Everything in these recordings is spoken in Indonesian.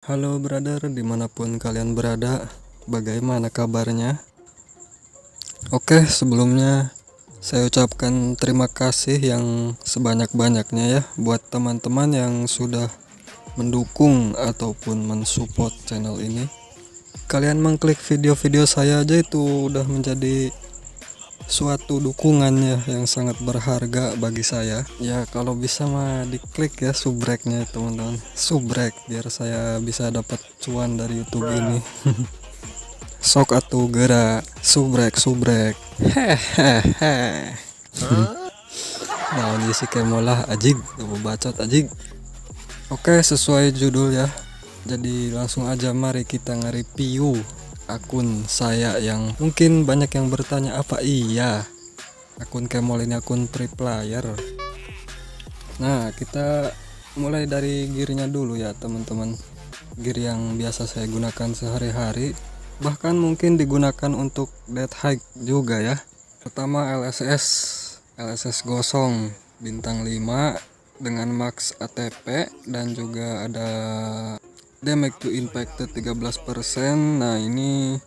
Halo brother, dimanapun kalian berada, bagaimana kabarnya? Oke, sebelumnya saya ucapkan terima kasih yang sebanyak-banyaknya ya buat teman-teman yang sudah mendukung ataupun mensupport channel ini. Kalian mengklik video-video saya aja itu udah menjadi suatu dukungannya yang sangat berharga bagi saya. Ya kalau bisa mah diklik ya subreknya teman-teman, subrek biar saya bisa dapat cuan dari YouTube ini. Sok atuh gerak subrek hehehe. Nah ini si kemolah ajig bacot ajig. Oke, sesuai judul ya, jadi langsung aja mari kita nge-review akun saya yang mungkin banyak yang bertanya apa iya akun Kemol ini akun free player. Nah kita mulai dari gearnya dulu ya teman-teman, gear yang biasa saya gunakan sehari-hari, bahkan mungkin digunakan untuk dead high juga ya. Pertama LSS gosong bintang 5 dengan max ATP dan juga ada damage to impacted 13%. Nah ini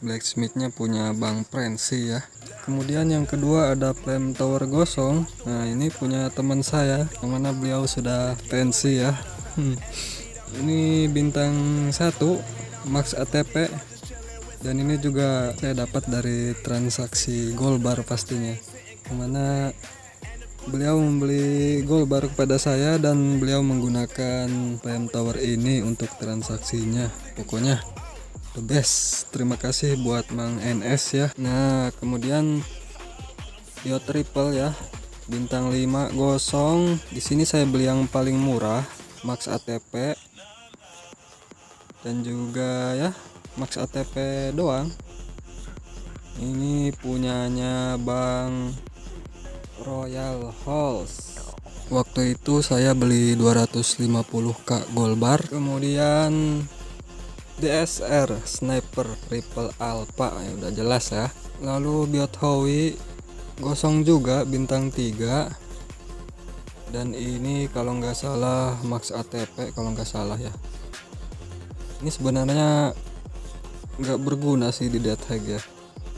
blacksmithnya punya Bang Prensi ya. Kemudian yang kedua ada flame tower gosong. Nah ini punya teman saya yang mana beliau sudah pensi ya. Ini bintang 1 max ATP, dan ini juga saya dapat dari transaksi gold bar pastinya, kemana beliau membeli gold bar kepada saya dan beliau menggunakan flame tower ini untuk transaksinya. Pokoknya the best, terima kasih buat Mang NS ya. Nah kemudian Yo triple ya bintang 5 gosong. Di sini saya beli yang paling murah max ATP dan juga ya max ATP doang. Ini punyanya Bang Royal Halls. Waktu itu saya beli 250k gold bar. Kemudian DSR sniper triple alpha ya udah jelas ya. Lalu Biot Howie gosong juga bintang 3, dan ini kalau nggak salah max ATP kalau nggak salah ya. Ini sebenarnya nggak berguna sih di dead hag ya,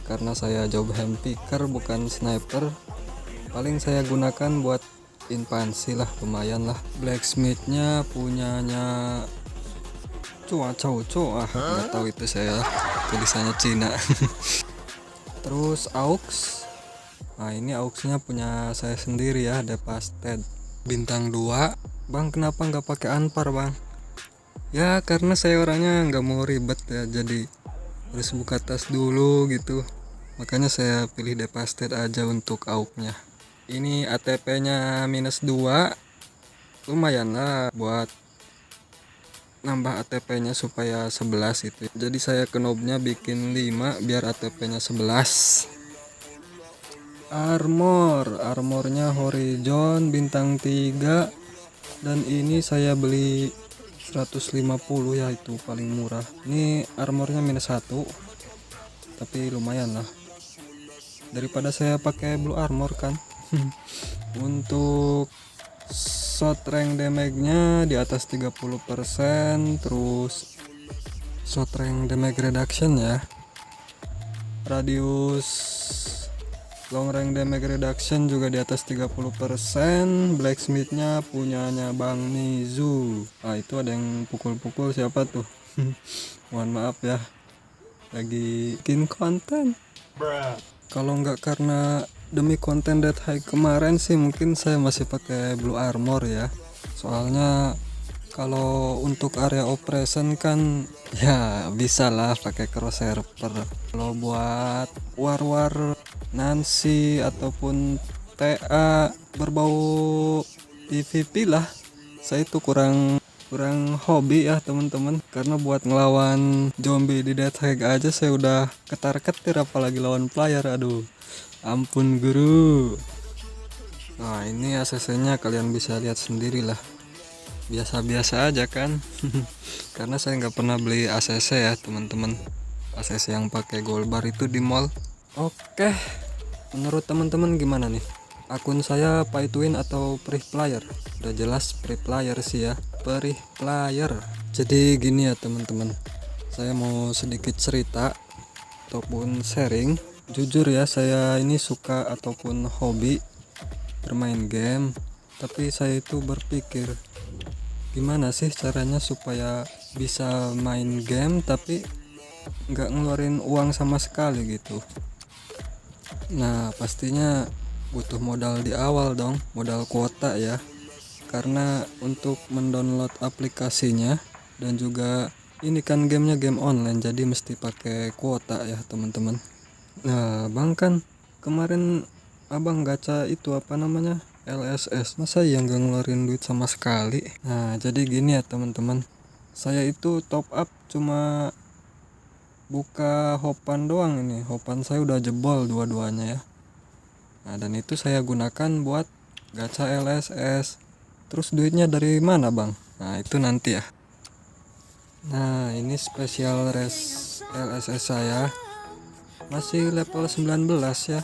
karena saya job hand picker bukan sniper. Paling saya gunakan buat infansi lah, lumayan lah. Blacksmithnya punyanya Cua nggak tahu itu saya, tulisannya Cina. Terus aux, nah ini auxnya punya saya sendiri ya, Devastated bintang 2. Bang kenapa nggak pakai anpar bang? Ya karena saya orangnya nggak mau ribet ya, jadi harus buka tas dulu gitu, makanya saya pilih Devastated aja untuk auxnya. Ini ATP nya -2, lumayan lah buat nambah ATP nya supaya 11 itu. Jadi saya ke knobnya bikin 5 biar ATP nya 11. Armornya Horizon bintang 3, dan ini saya beli 150 ya, itu paling murah. Ini armornya -1, tapi lumayan lah daripada saya pakai blue armor kan. Untuk shot rank damage nya di atas 30%, terus shot rank damage reduction ya, radius long range damage reduction juga di atas 30%. Blacksmithnya punyanya Bang Nizu. Ah itu ada yang pukul-pukul, siapa tuh? Mohon maaf ya, lagi bikin konten. Kalau nggak karena demi konten dead high kemarin sih mungkin saya masih pakai blue armor ya. Soalnya kalau untuk area operation kan ya bisa lah pakai crosshair. Kalau buat war Nancy ataupun TA berbau PvP lah, saya itu kurang hobi ya teman-teman, karena buat ngelawan zombie di dead hag aja saya udah ketar-ketir, apalagi lawan player, aduh ampun guru. Nah ini ACC nya kalian bisa lihat sendiri lah, biasa-biasa aja kan. Karena saya nggak pernah beli ACC ya teman-teman, ACC yang pakai gold bar itu di mall. Oke, menurut teman-teman gimana nih akun saya pay to win atau free player? Udah jelas free player sih ya. perih player. Jadi gini ya teman-teman, saya mau sedikit cerita ataupun sharing. Jujur ya, saya ini suka ataupun hobi bermain game, tapi saya itu berpikir gimana sih caranya supaya bisa main game tapi nggak ngeluarin uang sama sekali gitu. Nah pastinya butuh modal di awal dong, modal kuota ya, karena untuk mendownload aplikasinya dan juga ini kan gamenya game online, jadi mesti pakai kuota ya teman-teman. Nah bang, kan kemarin abang gacha itu apa namanya, LSS, masa yang gak ngeluarin duit sama sekali. Nah jadi gini ya teman-teman, saya itu top up cuma buka hopan doang. Ini hopan saya udah jebol dua-duanya ya. Nah dan itu saya gunakan buat gacha LSS. Terus duitnya dari mana bang? Nah itu nanti ya. Nah ini spesial res LSS saya masih level 19 ya,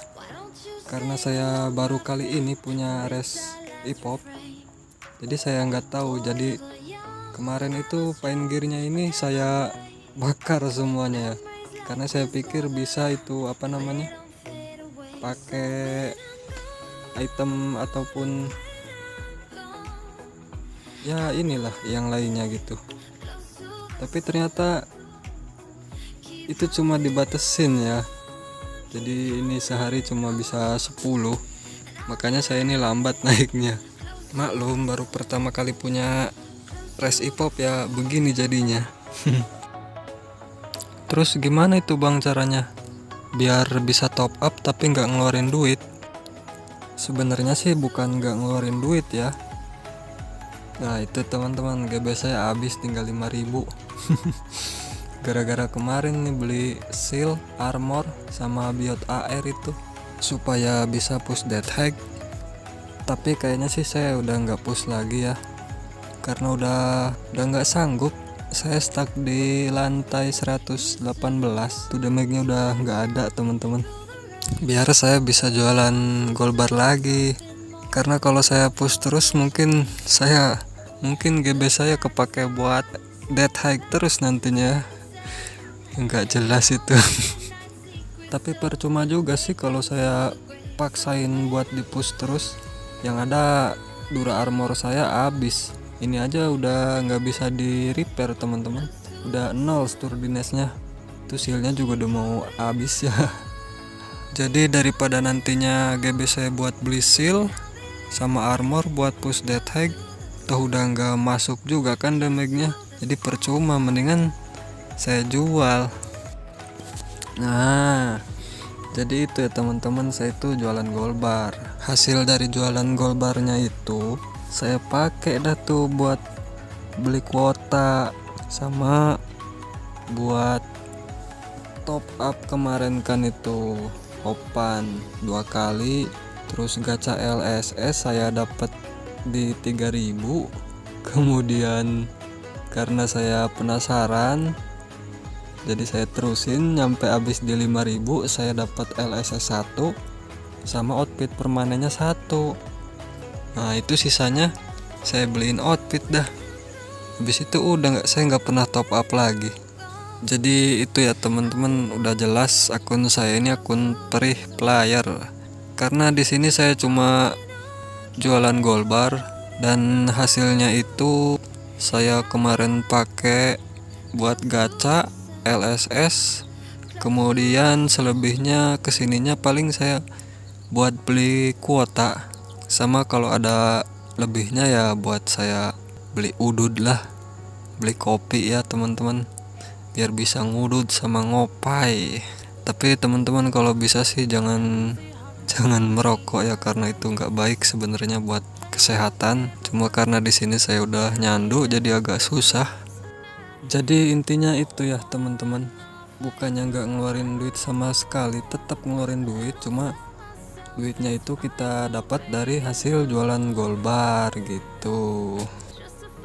karena saya baru kali ini punya res ipop, jadi saya nggak tahu. Jadi kemarin itu pain gearnya ini saya bakar semuanya ya, karena saya pikir bisa itu apa namanya, pakai item ataupun ya inilah yang lainnya gitu. Tapi ternyata itu cuma dibatasin ya, jadi ini sehari cuma bisa 10, makanya saya ini lambat naiknya. Maklum baru pertama kali punya res ipop ya, begini jadinya. Terus gimana itu bang caranya biar bisa top up tapi nggak ngeluarin duit? Sebenarnya sih bukan nggak ngeluarin duit ya. Nah itu teman-teman, GB saya habis tinggal 5.000. Gara-gara kemarin nih beli seal, armor, sama biot AR itu supaya bisa push death hack. Tapi kayaknya sih saya udah nggak push lagi ya, karena udah nggak sanggup. Saya stuck di lantai 118 tuh, damage-nya udah nggak ada teman-teman. Biar saya bisa jualan gold bar lagi, karena kalau saya push terus mungkin GB saya kepake buat death hack terus nantinya. Nggak jelas itu. Tapi percuma juga sih kalau saya paksain buat di push terus, yang ada dura armor saya habis. Ini aja udah nggak bisa di repair teman-teman, udah 0 sturdiness-nya. Itu sealnya juga udah mau habis ya. Jadi daripada nantinya GB saya buat beli seal sama armor buat push death hack, toh udah nggak masuk juga kan damage-nya, jadi percuma, mendingan saya jual. Nah jadi itu ya teman-teman, saya itu jualan gold bar. Hasil dari jualan gold barnya itu saya pakai dah tuh buat beli kuota sama buat top up kemarin kan itu hopan 2 kali. Terus gacha LSS saya dapat di 3.000. Kemudian karena saya penasaran, jadi saya terusin nyampe habis di 5.000. Saya dapat LSS 1 sama outfit permanennya 1. Nah itu sisanya saya beliin outfit dah. Habis itu saya nggak pernah top up lagi. Jadi itu ya teman-teman, udah jelas akun saya ini akun perih player, karena di sini saya cuma jualan gold bar, dan hasilnya itu saya kemarin pakai buat gacha LSS. Kemudian selebihnya kesininya paling saya buat beli kuota, sama kalau ada lebihnya ya buat saya beli udud lah, beli kopi ya teman-teman, biar bisa ngudud sama ngopai. Tapi teman-teman kalau bisa sih jangan merokok ya, karena itu nggak baik sebenarnya buat kesehatan. Cuma karena di sini saya udah nyandu jadi agak susah. Jadi intinya itu ya teman-teman, bukannya nggak ngeluarin duit sama sekali, tetap ngeluarin duit, cuma duitnya itu kita dapat dari hasil jualan gold bar gitu.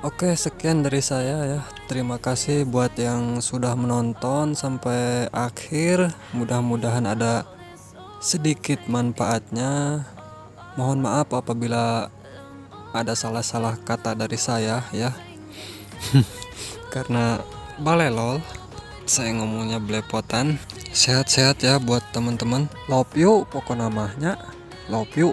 Oke, sekian dari saya ya. Terima kasih buat yang sudah menonton sampai akhir. Mudah-mudahan ada sedikit manfaatnya. Mohon maaf apabila ada salah-salah kata dari saya ya. Karena balelol saya ngomongnya belepotan. Sehat-sehat ya buat teman-teman. Love you pokok namanya. Love you.